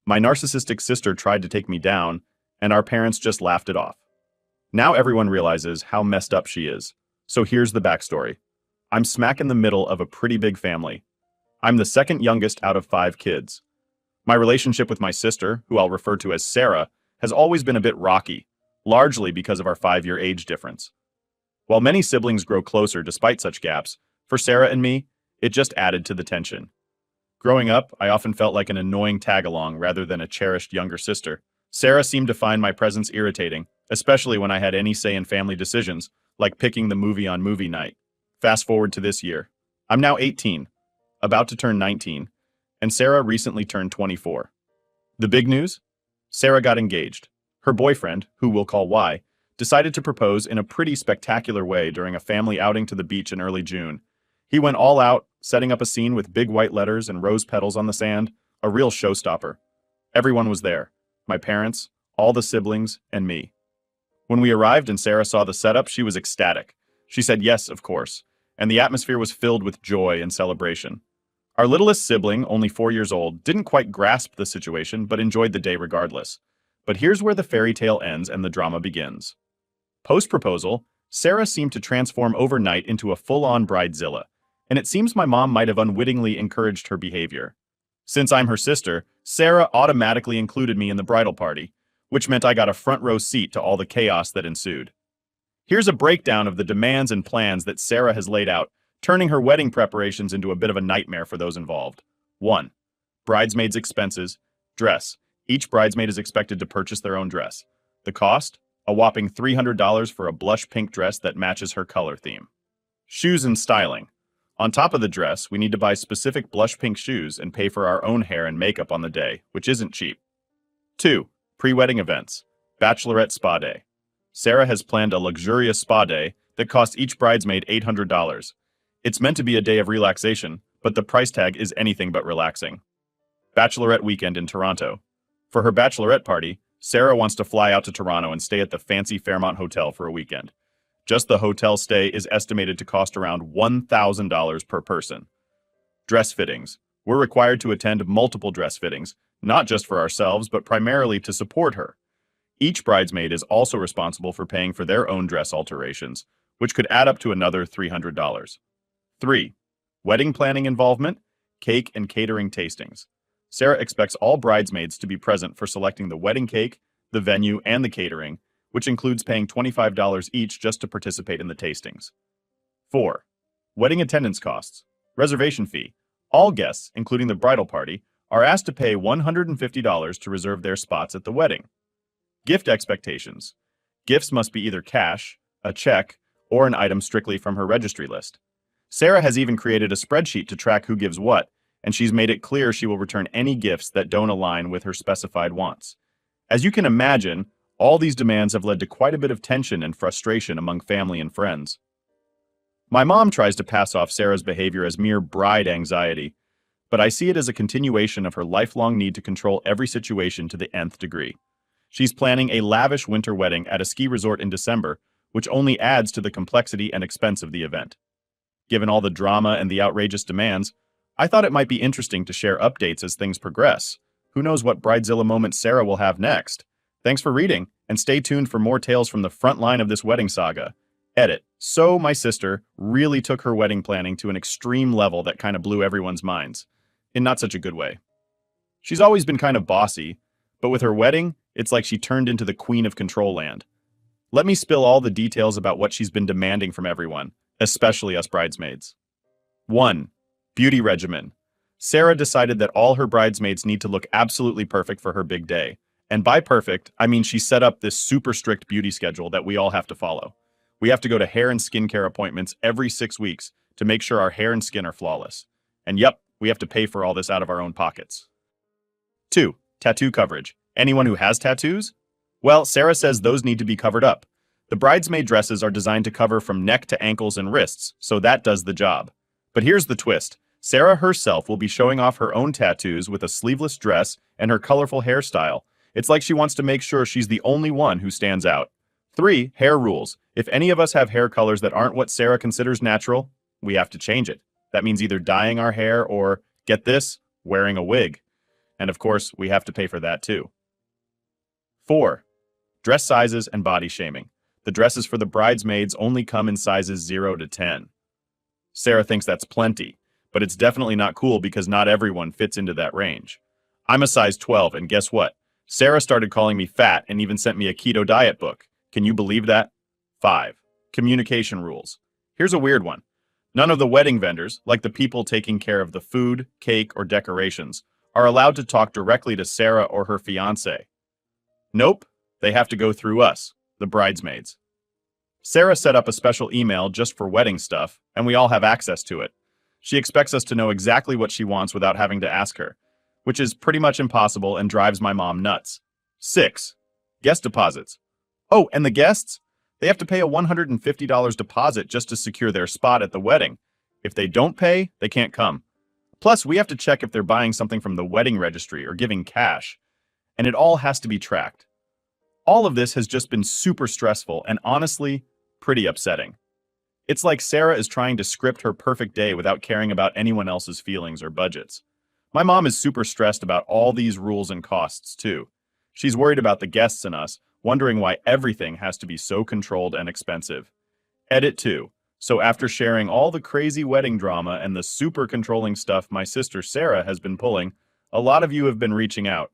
My narcissistic sister tried to take me down, and our parents just laughed it off. Now everyone realizes how messed up she is. So here's the backstory. I'm smack in the middle of a pretty big family. I'm the second youngest out of 5 kids. My relationship with my sister, who I'll refer to as Sarah, has always been a bit rocky, largely because of our 5-year age difference. While many siblings grow closer despite such gaps, for Sarah and me, it just added to the tension. Growing up, I often felt like an annoying tag-along rather than a cherished younger sister. Sarah seemed to find my presence irritating, especially when I had any say in family decisions, like picking the movie on movie night. Fast forward to this year. I'm now 18, about to turn 19, and Sarah recently turned 24. The big news? Sarah got engaged. Her boyfriend, who we'll call Y, decided to propose in a pretty spectacular way during a family outing to the beach in early June. He went all out, setting up a scene with big white letters and rose petals on the sand, a real showstopper. Everyone was there. My parents, all the siblings, and me. When we arrived and Sarah saw the setup, she was ecstatic. She said yes, of course, and the atmosphere was filled with joy and celebration. Our littlest sibling, only 4 years old, didn't quite grasp the situation but enjoyed the day regardless. But here's where the fairy tale ends and the drama begins. Post-proposal, Sarah seemed to transform overnight into a full-on bridezilla, and it seems my mom might have unwittingly encouraged her behavior. Since I'm her sister, Sarah automatically included me in the bridal party, which meant I got a front-row seat to all the chaos that ensued. Here's a breakdown of the demands and plans that Sarah has laid out, turning her wedding preparations into a bit of a nightmare for those involved. 1. Bridesmaids' expenses. Dress. Each bridesmaid is expected to purchase their own dress. The cost? A whopping $300 for a blush pink dress that matches her color theme. Shoes and styling. On top of the dress, we need to buy specific blush pink shoes and pay for our own hair and makeup on the day, which isn't cheap. 2. Pre-wedding events. Bachelorette spa day. Sarah has planned a luxurious spa day that costs each bridesmaid $800. It's meant to be a day of relaxation, but the price tag is anything but relaxing. Bachelorette weekend in Toronto. For her bachelorette party, Sarah wants to fly out to Toronto and stay at the fancy Fairmont Hotel for a weekend. Just the hotel stay is estimated to cost around $1,000 per person. Dress fittings. We're required to attend multiple dress fittings, not just for ourselves, but primarily to support her. Each bridesmaid is also responsible for paying for their own dress alterations, which could add up to another $300. 3. Wedding planning involvement, cake and catering tastings. Sarah expects all bridesmaids to be present for selecting the wedding cake, the venue, and the catering, which includes paying $25 each just to participate in the tastings. 4. Wedding attendance costs. Reservation fee. All guests, including the bridal party, are asked to pay $150 to reserve their spots at the wedding. Gift expectations. Gifts must be either cash, a check, or an item strictly from her registry list. Sarah has even created a spreadsheet to track who gives what, and she's made it clear she will return any gifts that don't align with her specified wants. As you can imagine, all these demands have led to quite a bit of tension and frustration among family and friends. My mom tries to pass off Sarah's behavior as mere bride anxiety, but I see it as a continuation of her lifelong need to control every situation to the nth degree. She's planning a lavish winter wedding at a ski resort in December, which only adds to the complexity and expense of the event. Given all the drama and the outrageous demands, I thought it might be interesting to share updates as things progress. Who knows what bridezilla moment Sarah will have next? Thanks for reading, and stay tuned for more tales from the front line of this wedding saga. Edit. So my sister really took her wedding planning to an extreme level that kind of blew everyone's minds. In not such a good way. She's always been kind of bossy, but with her wedding, it's like she turned into the queen of control land. Let me spill all the details about what she's been demanding from everyone, especially us bridesmaids. 1. Beauty regimen. Sarah decided that all her bridesmaids need to look absolutely perfect for her big day. And by perfect, I mean she set up this super strict beauty schedule that we all have to follow. We have to go to hair and skincare appointments every 6 weeks to make sure our hair and skin are flawless. And yep, we have to pay for all this out of our own pockets. 2. Tattoo coverage. Anyone who has tattoos? Well, Sarah says those need to be covered up. The bridesmaid dresses are designed to cover from neck to ankles and wrists, so that does the job. But here's the twist. Sarah herself will be showing off her own tattoos with a sleeveless dress and her colorful hairstyle. It's like she wants to make sure she's the only one who stands out. 3. Hair rules. If any of us have hair colors that aren't what Sarah considers natural, we have to change it. That means either dyeing our hair or, get this, wearing a wig. And of course, we have to pay for that too. 4. Dress sizes and body shaming. The dresses for the bridesmaids only come in sizes 0 to 10. Sarah thinks that's plenty, but it's definitely not cool because not everyone fits into that range. I'm a size 12, and guess what? Sarah started calling me fat and even sent me a keto diet book. Can you believe that? 5. Communication rules. Here's a weird one. None of the wedding vendors, like the people taking care of the food, cake, or decorations, are allowed to talk directly to Sarah or her fiancé. Nope, they have to go through us, the bridesmaids. Sarah set up a special email just for wedding stuff, and we all have access to it. She expects us to know exactly what she wants without having to ask her, which is pretty much impossible and drives my mom nuts. 6. Guest deposits. Oh, and the guests? They have to pay a $150 deposit just to secure their spot at the wedding. If they don't pay, they can't come. Plus, we have to check if they're buying something from the wedding registry or giving cash. And it all has to be tracked. All of this has just been super stressful and honestly, pretty upsetting. It's like Sarah is trying to script her perfect day without caring about anyone else's feelings or budgets. My mom is super stressed about all these rules and costs, too. She's worried about the guests and us, wondering why everything has to be so controlled and expensive. Edit 2. So after sharing all the crazy wedding drama and the super controlling stuff my sister Sarah has been pulling, a lot of you have been reaching out.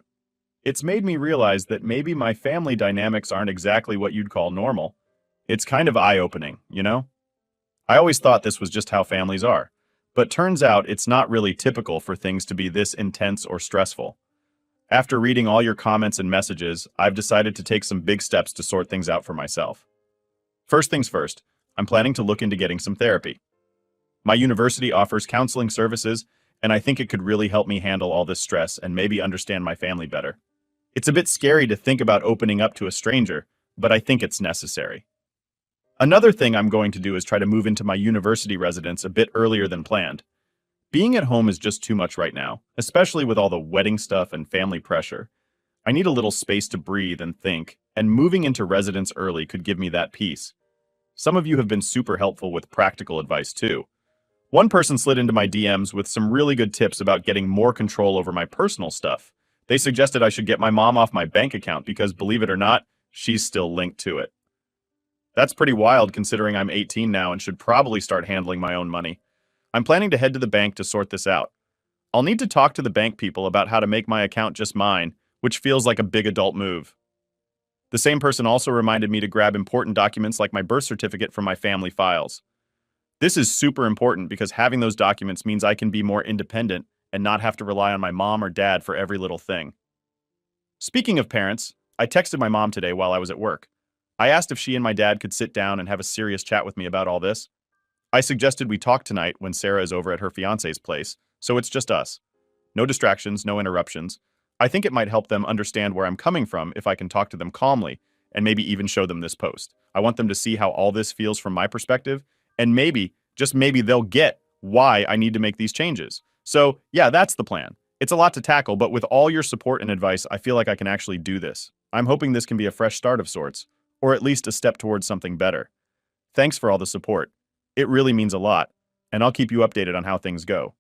It's made me realize that maybe my family dynamics aren't exactly what you'd call normal. It's kind of eye-opening, you know? I always thought this was just how families are, but turns out it's not really typical for things to be this intense or stressful. After reading all your comments and messages, I've decided to take some big steps to sort things out for myself. First things first, I'm planning to look into getting some therapy. My university offers counseling services, and I think it could really help me handle all this stress and maybe understand my family better. It's a bit scary to think about opening up to a stranger, but I think it's necessary. Another thing I'm going to do is try to move into my university residence a bit earlier than planned. Being at home is just too much right now, especially with all the wedding stuff and family pressure. I need a little space to breathe and think, and moving into residence early could give me that peace. Some of you have been super helpful with practical advice too. One person slid into my DMs with some really good tips about getting more control over my personal stuff. They suggested I should get my mom off my bank account because, believe it or not, she's still linked to it. That's pretty wild considering I'm 18 now and should probably start handling my own money. I'm planning to head to the bank to sort this out. I'll need to talk to the bank people about how to make my account just mine, which feels like a big adult move. The same person also reminded me to grab important documents like my birth certificate from my family files. This is super important because having those documents means I can be more independent and not have to rely on my mom or dad for every little thing. Speaking of parents, I texted my mom today while I was at work. I asked if she and my dad could sit down and have a serious chat with me about all this. I suggested we talk tonight when Sarah is over at her fiance's place, so it's just us. No distractions, no interruptions. I think it might help them understand where I'm coming from if I can talk to them calmly, and maybe even show them this post. I want them to see how all this feels from my perspective, and maybe, just maybe, they'll get why I need to make these changes. So, yeah, that's the plan. It's a lot to tackle, but with all your support and advice, I feel like I can actually do this. I'm hoping this can be a fresh start of sorts, or at least a step towards something better. Thanks for all the support. It really means a lot, and I'll keep you updated on how things go.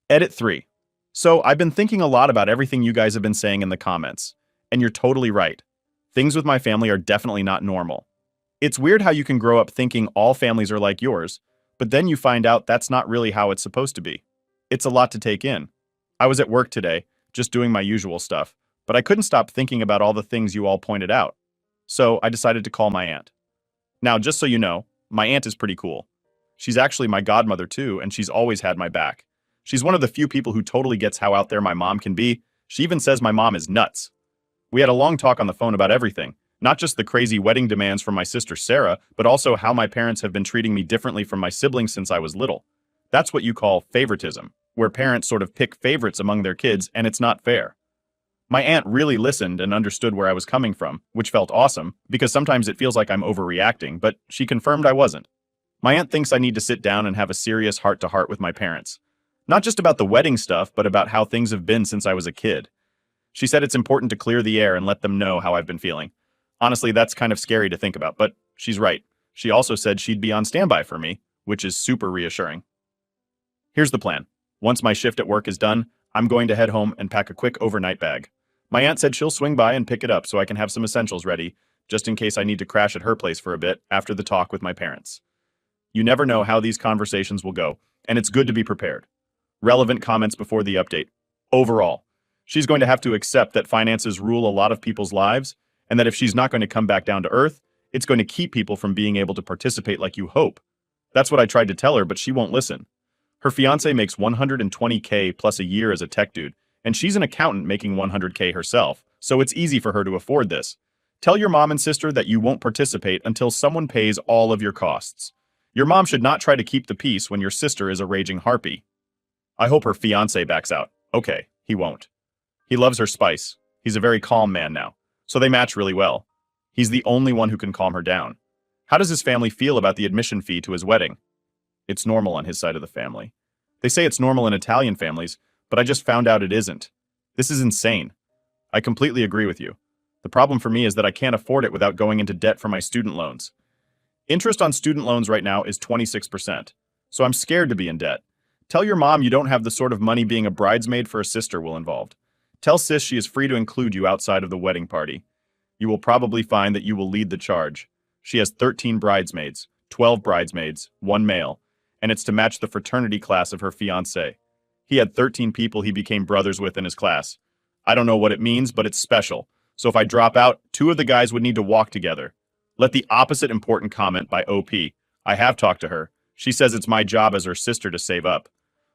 Edit 3. So, I've been thinking a lot about everything you guys have been saying in the comments, and you're totally right. Things with my family are definitely not normal. It's weird how you can grow up thinking all families are like yours, but then you find out that's not really how it's supposed to be. It's a lot to take in. I was at work today, just doing my usual stuff, but I couldn't stop thinking about all the things you all pointed out. So I decided to call my aunt. Now, just so you know, my aunt is pretty cool. She's actually my godmother too, and she's always had my back. She's one of the few people who totally gets how out there my mom can be. She even says my mom is nuts. We had a long talk on the phone about everything, not just the crazy wedding demands from my sister Sarah, but also how my parents have been treating me differently from my siblings since I was little. That's what you call favoritism, where parents sort of pick favorites among their kids, and it's not fair. My aunt really listened and understood where I was coming from, which felt awesome, because sometimes it feels like I'm overreacting, but she confirmed I wasn't. My aunt thinks I need to sit down and have a serious heart-to-heart with my parents. Not just about the wedding stuff, but about how things have been since I was a kid. She said it's important to clear the air and let them know how I've been feeling. Honestly, that's kind of scary to think about, but she's right. She also said she'd be on standby for me, which is super reassuring. Here's the plan. Once my shift at work is done, I'm going to head home and pack a quick overnight bag. My aunt said she'll swing by and pick it up so I can have some essentials ready, just in case I need to crash at her place for a bit after the talk with my parents. You never know how these conversations will go, and it's good to be prepared. Relevant comments before the update. Overall, she's going to have to accept that finances rule a lot of people's lives, and that if she's not going to come back down to earth, it's going to keep people from being able to participate like you hope. That's what I tried to tell her, but she won't listen. Her fiance makes $120K plus a year as a tech dude, and she's an accountant making $100K herself, so it's easy for her to afford this. Tell your mom and sister that you won't participate until someone pays all of your costs. Your mom should not try to keep the peace when your sister is a raging harpy. I hope her fiance backs out. Okay, he won't. He loves her spice. He's a very calm man now, so they match really well. He's the only one who can calm her down. How does his family feel about the admission fee to his wedding? It's normal on his side of the family. They say it's normal in Italian families, but I just found out it isn't. This is insane. I completely agree with you. The problem for me is that I can't afford it without going into debt for my student loans. Interest on student loans right now is 26%, so I'm scared to be in debt. Tell your mom you don't have the sort of money being a bridesmaid for a sister will involve. Tell sis she is free to include you outside of the wedding party. You will probably find that you will lead the charge. She has 13 bridesmaids, 12 bridesmaids, 1 male, and it's to match the fraternity class of her fiancé. He had 13 people he became brothers with in his class. I don't know what it means, but it's special. So if I drop out, 2 of the guys would need to walk together. Let the opposite important comment by OP. I have talked to her. She says it's my job as her sister to save up.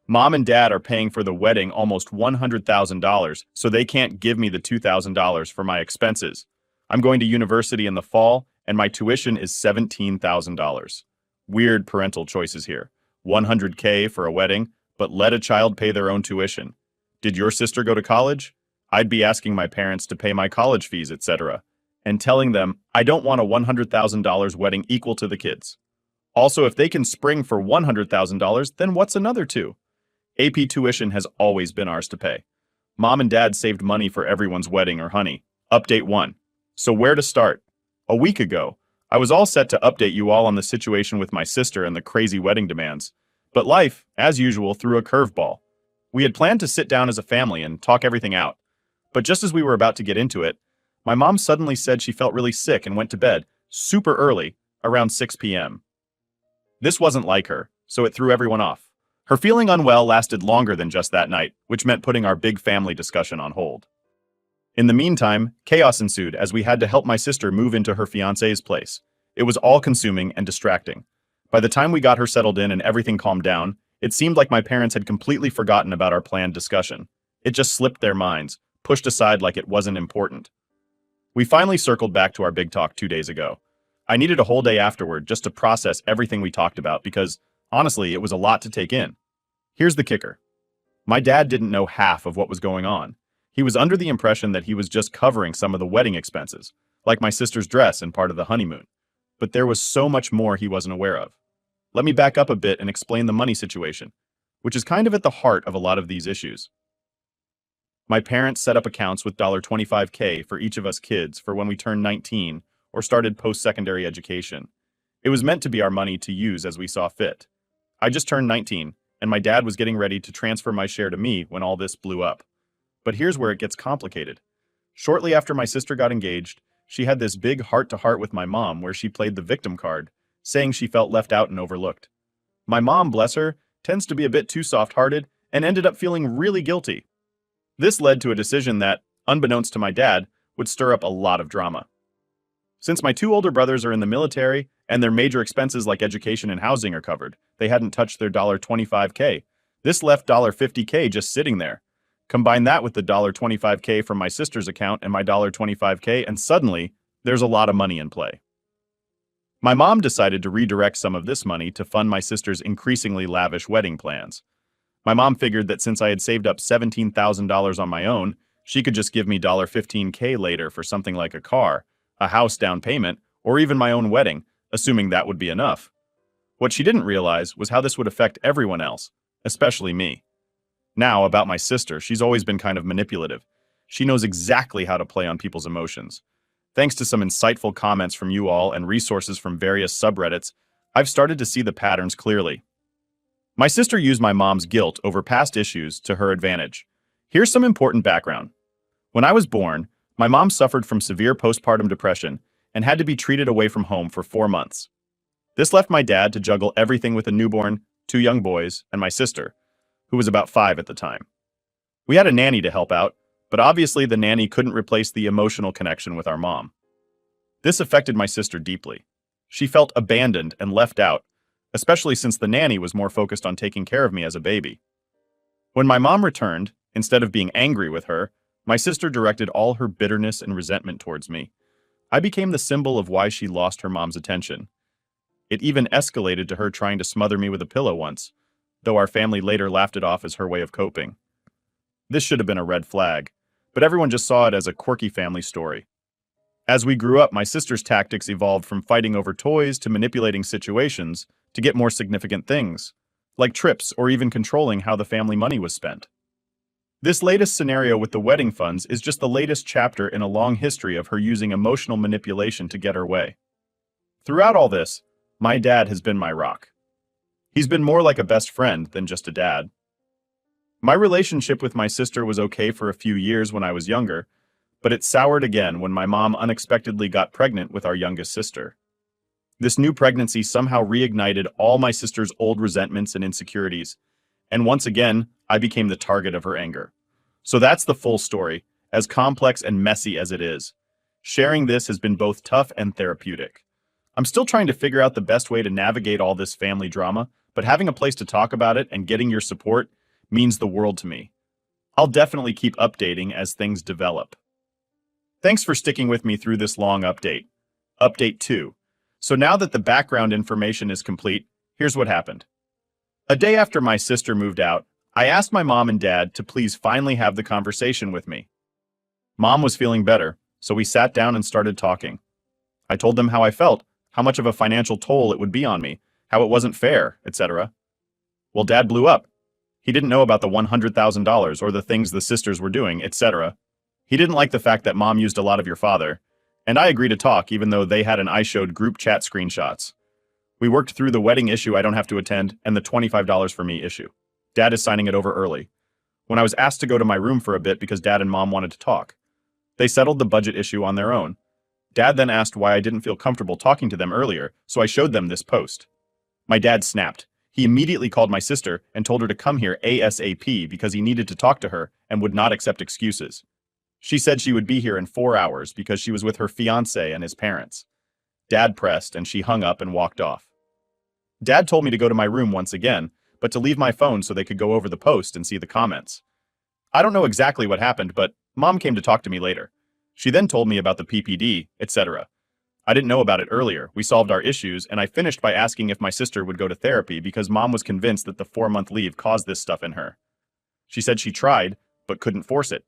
Mom and dad are paying for the wedding almost $100,000, so they can't give me the $2,000 for my expenses. I'm going to university in the fall, and my tuition is $17,000. Weird parental choices here. $100K for a wedding, but let a child pay their own tuition. Did your sister go to college? I'd be asking my parents to pay my college fees, etc., and telling them I don't want a $100,000 wedding equal to the kids. Also, if they can spring for $100,000, then what's another 2? AP tuition has always been ours to pay. Mom and dad saved money for everyone's wedding or honey. Update 1. So where to start? A week ago, I was all set to update you all on the situation with my sister and the crazy wedding demands. But life, as usual, threw a curveball. We had planned to sit down as a family and talk everything out. But just as we were about to get into it, my mom suddenly said she felt really sick and went to bed, super early, around 6 p.m. This wasn't like her, so it threw everyone off. Her feeling unwell lasted longer than just that night, which meant putting our big family discussion on hold. In the meantime, chaos ensued as we had to help my sister move into her fiancé's place. It was all-consuming and distracting. By the time we got her settled in and everything calmed down, it seemed like my parents had completely forgotten about our planned discussion. It just slipped their minds, pushed aside like it wasn't important. We finally circled back to our big talk 2 days ago. I needed a whole day afterward just to process everything we talked about because, honestly, it was a lot to take in. Here's the kicker. My dad didn't know half of what was going on. He was under the impression that he was just covering some of the wedding expenses, like my sister's dress and part of the honeymoon. But there was so much more he wasn't aware of. Let me back up a bit and explain the money situation, which is kind of at the heart of a lot of these issues. My parents set up accounts with $25K for each of us kids for when we turned 19 or started post-secondary education. It was meant to be our money to use as we saw fit. I just turned 19, and my dad was getting ready to transfer my share to me when all this blew up. But here's where it gets complicated. Shortly after my sister got engaged, she had this big heart-to-heart with my mom where she played the victim card, saying she felt left out and overlooked. My mom, bless her, tends to be a bit too soft-hearted and ended up feeling really guilty. This led to a decision that, unbeknownst to my dad, would stir up a lot of drama. Since my 2 older brothers are in the military and their major expenses like education and housing are covered, they hadn't touched their $25K. This left $50K just sitting there. Combine that with the $25K from my sister's account and my $25K, and suddenly, there's a lot of money in play. My mom decided to redirect some of this money to fund my sister's increasingly lavish wedding plans. My mom figured that since I had saved up $17,000 on my own, she could just give me $15K later for something like a car, a house down payment, or even my own wedding, assuming that would be enough. What she didn't realize was how this would affect everyone else, especially me. Now, about my sister, she's always been kind of manipulative. She knows exactly how to play on people's emotions. Thanks to some insightful comments from you all and resources from various subreddits, I've started to see the patterns clearly. My sister used my mom's guilt over past issues to her advantage. Here's some important background. When I was born, my mom suffered from severe postpartum depression and had to be treated away from home for 4 months. This left my dad to juggle everything with a newborn, two young boys, and my sister, who was about 5 at the time. We had a nanny to help out, but obviously the nanny couldn't replace the emotional connection with our mom. This affected my sister deeply. She felt abandoned and left out, especially since the nanny was more focused on taking care of me as a baby. When my mom returned, instead of being angry with her, my sister directed all her bitterness and resentment towards me. I became the symbol of why she lost her mom's attention. It even escalated to her trying to smother me with a pillow once, though our family later laughed it off as her way of coping. This should have been a red flag, but everyone just saw it as a quirky family story. As we grew up, my sister's tactics evolved from fighting over toys to manipulating situations to get more significant things, like trips or even controlling how the family money was spent. This latest scenario with the wedding funds is just the latest chapter in a long history of her using emotional manipulation to get her way. Throughout all this, my dad has been my rock. He's been more like a best friend than just a dad. My relationship with my sister was okay for a few years when I was younger, but it soured again when my mom unexpectedly got pregnant with our youngest sister. This new pregnancy somehow reignited all my sister's old resentments and insecurities, and once again, I became the target of her anger. So that's the full story, as complex and messy as it is. Sharing this has been both tough and therapeutic. I'm still trying to figure out the best way to navigate all this family drama, but having a place to talk about it and getting your support means the world to me. I'll definitely keep updating as things develop. Thanks for sticking with me through this long update. Update 2. So now that the background information is complete, here's what happened. A day after my sister moved out, I asked my mom and dad to please finally have the conversation with me. Mom was feeling better, so we sat down and started talking. I told them how I felt, how much of a financial toll it would be on me, how it wasn't fair, etc. Well, Dad blew up. He didn't know about the $100,000 or the things the sisters were doing, etc. He didn't like the fact that Mom used a lot of your father, and I agreed to talk even though they had an I showed group chat screenshots. We worked through the wedding issue I don't have to attend and the $25 for me issue. Dad is signing it over early. When I was asked to go to my room for a bit because Dad and Mom wanted to talk. They settled the budget issue on their own. Dad then asked why I didn't feel comfortable talking to them earlier, so I showed them this post. My dad snapped. He immediately called my sister and told her to come here ASAP because he needed to talk to her and would not accept excuses. She said she would be here in 4 hours because she was with her fiancé and his parents. Dad pressed and she hung up and walked off. Dad told me to go to my room once again, but to leave my phone so they could go over the post and see the comments. I don't know exactly what happened, but Mom came to talk to me later. She then told me about the PPD, etc. I didn't know about it earlier. We solved our issues, and I finished by asking if my sister would go to therapy because Mom was convinced that the 4-month leave caused this stuff in her. She said she tried, but couldn't force it.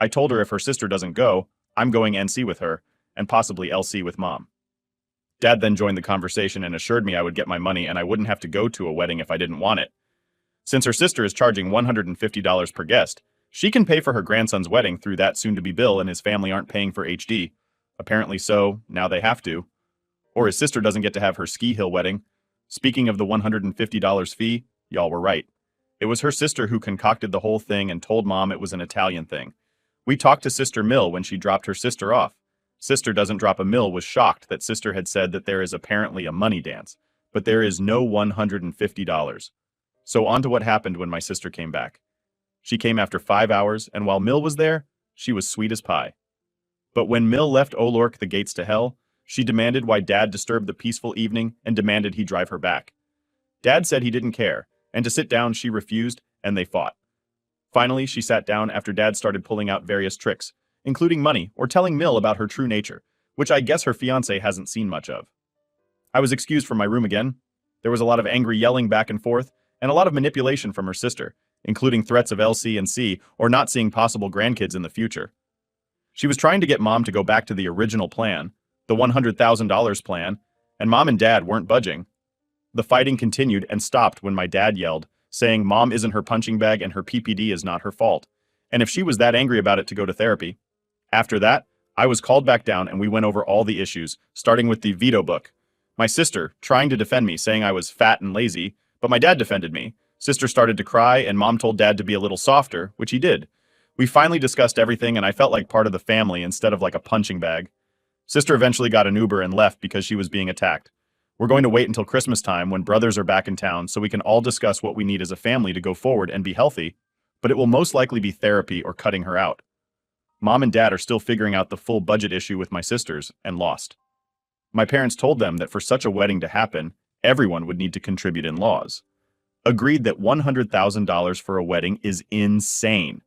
I told her if her sister doesn't go, I'm going NC with her, and possibly LC with Mom. Dad then joined the conversation and assured me I would get my money and I wouldn't have to go to a wedding if I didn't want it. Since her sister is charging $150 per guest, she can pay for her grandson's wedding through that soon-to-be bill and his family aren't paying for HD. Apparently so, now they have to. Or his sister doesn't get to have her ski hill wedding. Speaking of the $150 fee, y'all were right. It was her sister who concocted the whole thing and told Mom it was an Italian thing. We talked to Sister Mill when she dropped her sister off. Sister Doesn't Drop a Mill was shocked that Sister had said that there is apparently a money dance, but there is no $150. So on to what happened when my sister came back. She came after 5 hours, and while Mill was there, she was sweet as pie. But when Mill left Olork the gates to hell, she demanded why Dad disturbed the peaceful evening and demanded he drive her back. Dad said he didn't care, and to sit down she refused, and they fought. Finally, she sat down after Dad started pulling out various tricks, including money or telling Mill about her true nature, which I guess her fiancé hasn't seen much of. I was excused from my room again. There was a lot of angry yelling back and forth, and a lot of manipulation from her sister, including threats of LC and C or not seeing possible grandkids in the future. She was trying to get Mom to go back to the original plan, the $100,000 plan, and Mom and Dad weren't budging. The fighting continued and stopped when my dad yelled, saying Mom isn't her punching bag and her PPD is not her fault, and if she was that angry about it to go to therapy. After that, I was called back down and we went over all the issues, starting with the veto book. My sister, trying to defend me, saying I was fat and lazy, but my dad defended me. Sister started to cry and Mom told Dad to be a little softer, which he did. We finally discussed everything and I felt like part of the family instead of like a punching bag. Sister eventually got an Uber and left because she was being attacked. We're going to wait until Christmas time when brothers are back in town so we can all discuss what we need as a family to go forward and be healthy, but it will most likely be therapy or cutting her out. Mom and Dad are still figuring out the full budget issue with my sisters and lost. My parents told them that for such a wedding to happen, everyone would need to contribute in laws. Agreed that $100,000 for a wedding is insane.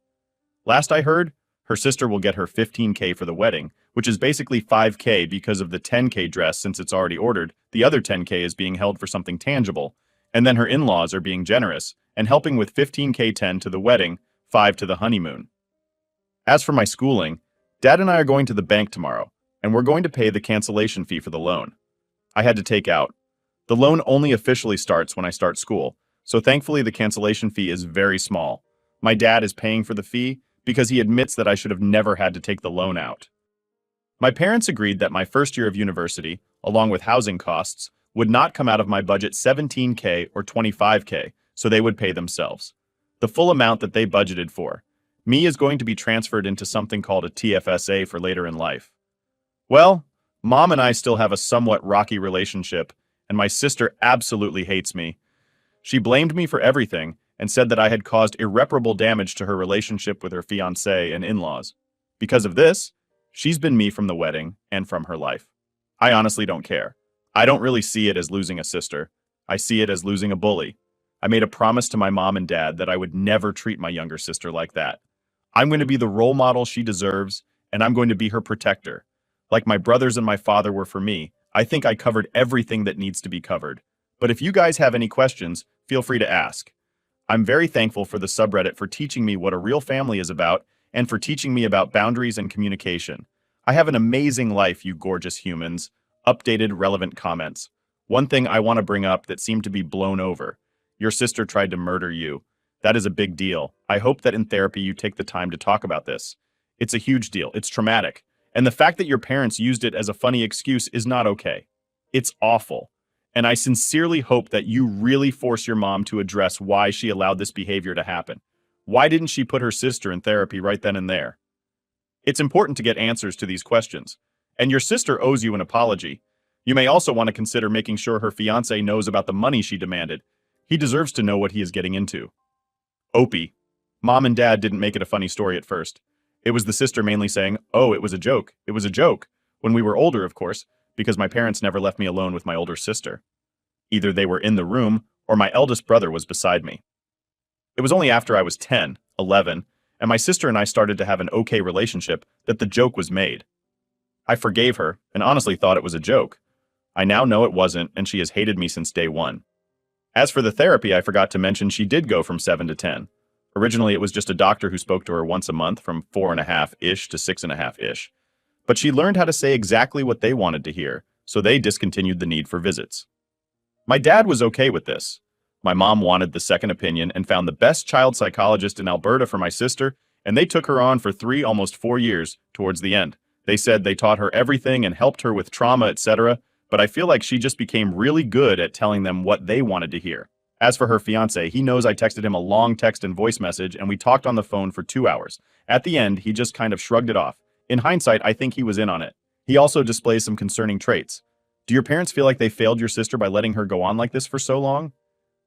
Last I heard, her sister will get her $15K for the wedding, which is basically $5K because of the $10K dress since it's already ordered. The other $10K is being held for something tangible. And then her in-laws are being generous and helping with $15K 10 to the wedding, 5 to the honeymoon. As for my schooling, Dad and I are going to the bank tomorrow, and we're going to pay the cancellation fee for the loan. I had to take out. The loan only officially starts when I start school, so thankfully the cancellation fee is very small. My dad is paying for the fee because he admits that I should have never had to take the loan out. My parents agreed that my first year of university, along with housing costs, would not come out of my budget $17K or $25K, so they would pay themselves. The full amount that they budgeted for. Me is going to be transferred into something called a TFSA for later in life. Well, Mom and I still have a somewhat rocky relationship, and my sister absolutely hates me. She blamed me for everything and said that I had caused irreparable damage to her relationship with her fiancé and in-laws. Because of this, she's been me from the wedding and from her life. I honestly don't care. I don't really see it as losing a sister. I see it as losing a bully. I made a promise to my mom and dad that I would never treat my younger sister like that. I'm going to be the role model she deserves, and I'm going to be her protector. Like my brothers and my father were for me, I think I covered everything that needs to be covered. But if you guys have any questions, feel free to ask. I'm very thankful for the subreddit for teaching me what a real family is about and for teaching me about boundaries and communication. I have an amazing life, you gorgeous humans. Updated relevant comments. One thing I want to bring up that seemed to be blown over. Your sister tried to murder you. That is a big deal. I hope that in therapy you take the time to talk about this. It's a huge deal. It's traumatic. And the fact that your parents used it as a funny excuse is not okay. It's awful. And I sincerely hope that you really force your mom to address why she allowed this behavior to happen. Why didn't she put her sister in therapy right then and there? It's important to get answers to these questions. And your sister owes you an apology. You may also want to consider making sure her fiancé knows about the money she demanded. He deserves to know what he is getting into. Opie. Mom and Dad didn't make it a funny story at first. It was the sister mainly saying, "Oh, it was a joke. It was a joke." When we were older, of course, because my parents never left me alone with my older sister. Either they were in the room, or my eldest brother was beside me. It was only after I was 10, 11, and my sister and I started to have an okay relationship that the joke was made. I forgave her, and honestly thought it was a joke. I now know it wasn't, and she has hated me since day one. As for the therapy, I forgot to mention she did go from 7 to 10. Originally, it was just a doctor who spoke to her once a month from 4.5-ish to 6.5-ish. But she learned how to say exactly what they wanted to hear, so they discontinued the need for visits. My dad was okay with this. My mom wanted the second opinion and found the best child psychologist in Alberta for my sister, and they took her on for 3, almost 4 years towards the end. They said they taught her everything and helped her with trauma, etc., but I feel like she just became really good at telling them what they wanted to hear. As for her fiancé, he knows I texted him a long text and voice message, and we talked on the phone for 2 hours. At the end, he just kind of shrugged it off. In hindsight, I think he was in on it. He also displays some concerning traits. Do your parents feel like they failed your sister by letting her go on like this for so long?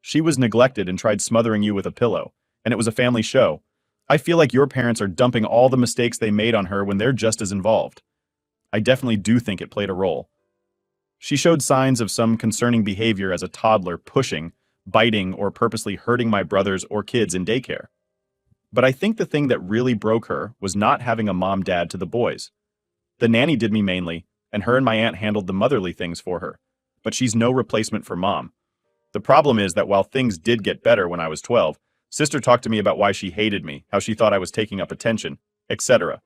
She was neglected and tried smothering you with a pillow, and it was a family show. I feel like your parents are dumping all the mistakes they made on her when they're just as involved. I definitely do think it played a role. She showed signs of some concerning behavior as a toddler, pushing, biting, or purposely hurting my brothers or kids in daycare. But I think the thing that really broke her was not having a mom-dad to the boys. The nanny did me mainly, and her and my aunt handled the motherly things for her. But she's no replacement for mom. The problem is that while things did get better when I was 12, sister talked to me about why she hated me, how she thought I was taking up attention, etc.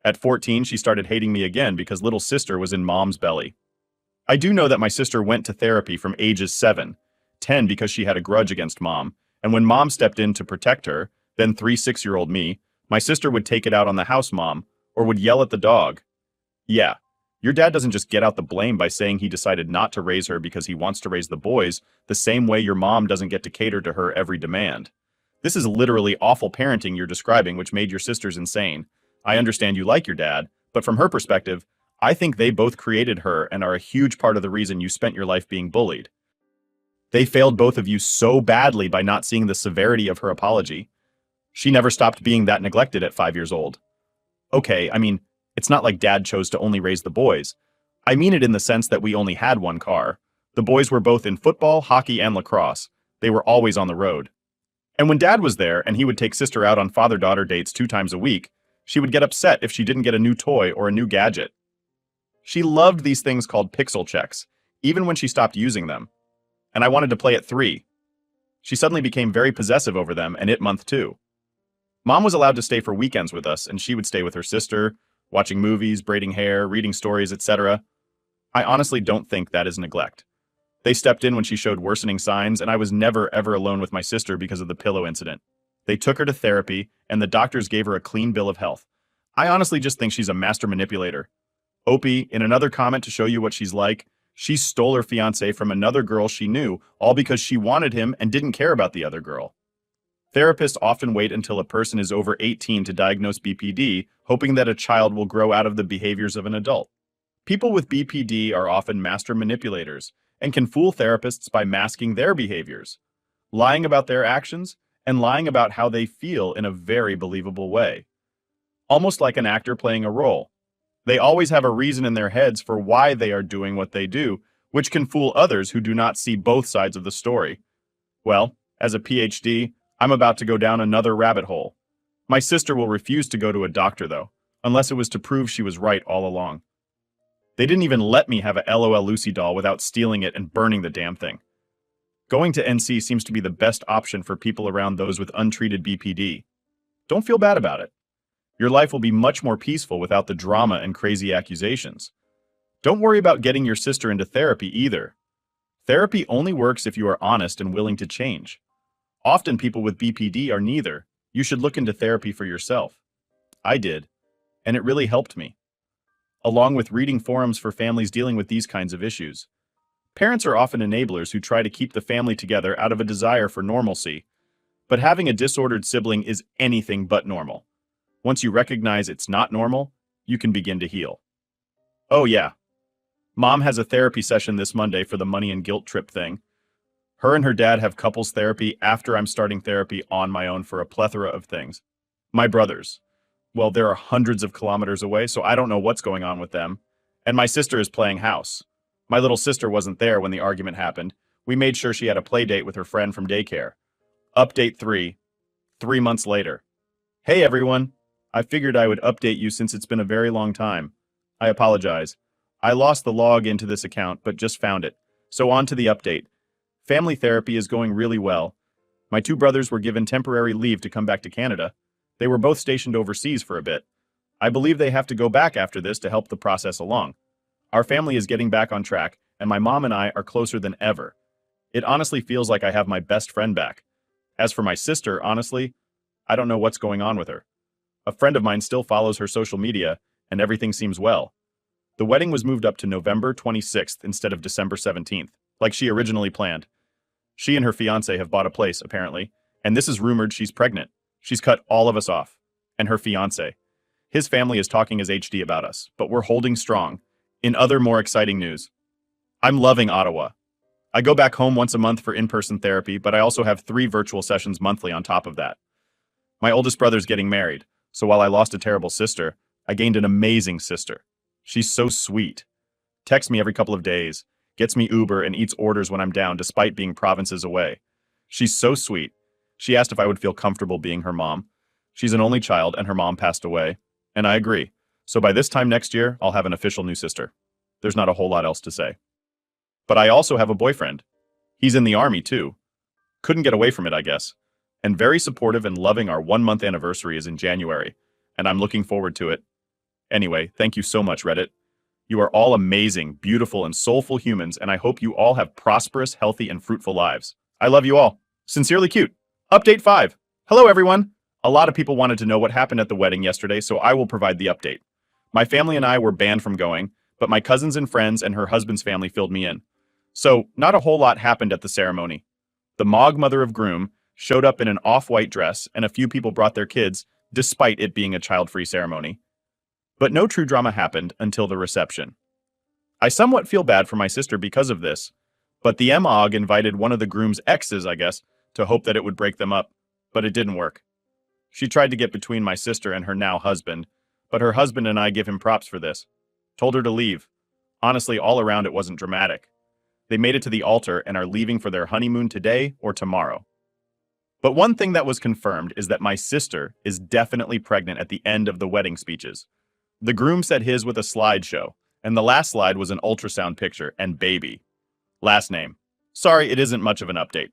At 14, she started hating me again because little sister was in mom's belly. I do know that my sister went to therapy from ages 7, 10 because she had a grudge against mom, and when mom stepped in to protect her, then 3-6-year-old me, my sister would take it out on the house mom, or would yell at the dog. Yeah, your dad doesn't just get out the blame by saying he decided not to raise her because he wants to raise the boys, the same way your mom doesn't get to cater to her every demand. This is literally awful parenting you're describing, which made your sisters insane. I understand you like your dad, but from her perspective, I think they both created her and are a huge part of the reason you spent your life being bullied. They failed both of you so badly by not seeing the severity of her apology. She never stopped being that neglected at 5 years old. Okay, I mean, it's not like dad chose to only raise the boys. I mean it in the sense that we only had one car. The boys were both in football, hockey, and lacrosse. They were always on the road. And when dad was there and he would take sister out on father-daughter dates 2 times a week, she would get upset if she didn't get a new toy or a new gadget. She loved these things called pixel checks, even when she stopped using them. And I wanted to play at 3. She suddenly became very possessive over them, and it month 2. Mom was allowed to stay for weekends with us, and she would stay with her sister, watching movies, braiding hair, reading stories, etc. I honestly don't think that is neglect. They stepped in when she showed worsening signs, and I was never ever alone with my sister because of the pillow incident. They took her to therapy, and the doctors gave her a clean bill of health. I honestly just think she's a master manipulator. Opie, in another comment to show you what she's like, she stole her fiancé from another girl she knew, all because she wanted him and didn't care about the other girl. Therapists often wait until a person is over 18 to diagnose BPD, hoping that a child will grow out of the behaviors of an adult. People with BPD are often master manipulators and can fool therapists by masking their behaviors, lying about their actions, and lying about how they feel in a very believable way. Almost like an actor playing a role. They always have a reason in their heads for why they are doing what they do, which can fool others who do not see both sides of the story. Well, as a PhD, I'm about to go down another rabbit hole. My sister will refuse to go to a doctor, though, unless it was to prove she was right all along. They didn't even let me have a LOL Lucy doll without stealing it and burning the damn thing. Going to NC seems to be the best option for people around those with untreated BPD. Don't feel bad about it. Your life will be much more peaceful without the drama and crazy accusations. Don't worry about getting your sister into therapy either. Therapy only works if you are honest and willing to change. Often people with BPD are neither. You should look into therapy for yourself. I did, and it really helped me. Along with reading forums for families dealing with these kinds of issues. Parents are often enablers who try to keep the family together out of a desire for normalcy. But having a disordered sibling is anything but normal. Once you recognize it's not normal, you can begin to heal. Oh yeah. Mom has a therapy session this Monday for the money and guilt trip thing. Her and her dad have couples therapy after I'm starting therapy on my own for a plethora of things. My brothers. Well, there are hundreds of kilometers away, so I don't know what's going on with them. And my sister is playing house. My little sister wasn't there when the argument happened. We made sure she had a play date with her friend from daycare. Update 3. 3 months later. Hey everyone. I figured I would update you since it's been a very long time. I apologize. I lost the log into this account, but just found it. So on to the update. Family therapy is going really well. My 2 brothers were given temporary leave to come back to Canada. They were both stationed overseas for a bit. I believe they have to go back after this to help the process along. Our family is getting back on track, and my mom and I are closer than ever. It honestly feels like I have my best friend back. As for my sister, honestly, I don't know what's going on with her. A friend of mine still follows her social media, and everything seems well. The wedding was moved up to November 26th instead of December 17th, like she originally planned. She and her fiancé have bought a place, apparently, and this is rumored she's pregnant. She's cut all of us off. And her fiancé. His family is talking as HD about us, but we're holding strong. In other more exciting news, I'm loving Ottawa. I go back home once a month for in-person therapy, but I also have 3 virtual sessions monthly on top of that. My oldest brother's getting married, so while I lost a terrible sister, I gained an amazing sister. She's so sweet. Texts me every couple of days, gets me Uber and eats orders when I'm down despite being provinces away. She's so sweet. She asked if I would feel comfortable being her mom. She's an only child and her mom passed away. And I agree. So by this time next year, I'll have an official new sister. There's not a whole lot else to say. But I also have a boyfriend. He's in the army too. Couldn't get away from it, I guess. And very supportive and loving. Our 1-month anniversary is in January, and I'm looking forward to it. Anyway, thank you so much, Reddit. You are all amazing, beautiful, and soulful humans, and I hope you all have prosperous, healthy, and fruitful lives. I love you all. Sincerely cute. Update 5. Hello, everyone. A lot of people wanted to know what happened at the wedding yesterday, so I will provide the update. My family and I were banned from going, but my cousins and friends and her husband's family filled me in. So, not a whole lot happened at the ceremony. The Mog mother of groom, showed up in an off-white dress, and a few people brought their kids, despite it being a child-free ceremony. But no true drama happened until the reception. I somewhat feel bad for my sister because of this, but the MOG invited one of the groom's exes, I guess, to hope that it would break them up, but it didn't work. She tried to get between my sister and her now husband, but her husband and I give him props for this. Told her to leave. Honestly, all around it wasn't dramatic. They made it to the altar and are leaving for their honeymoon today or tomorrow. But one thing that was confirmed is that my sister is definitely pregnant at the end of the wedding speeches. The groom said his with a slideshow, and the last slide was an ultrasound picture and baby. Last name. Sorry, it isn't much of an update.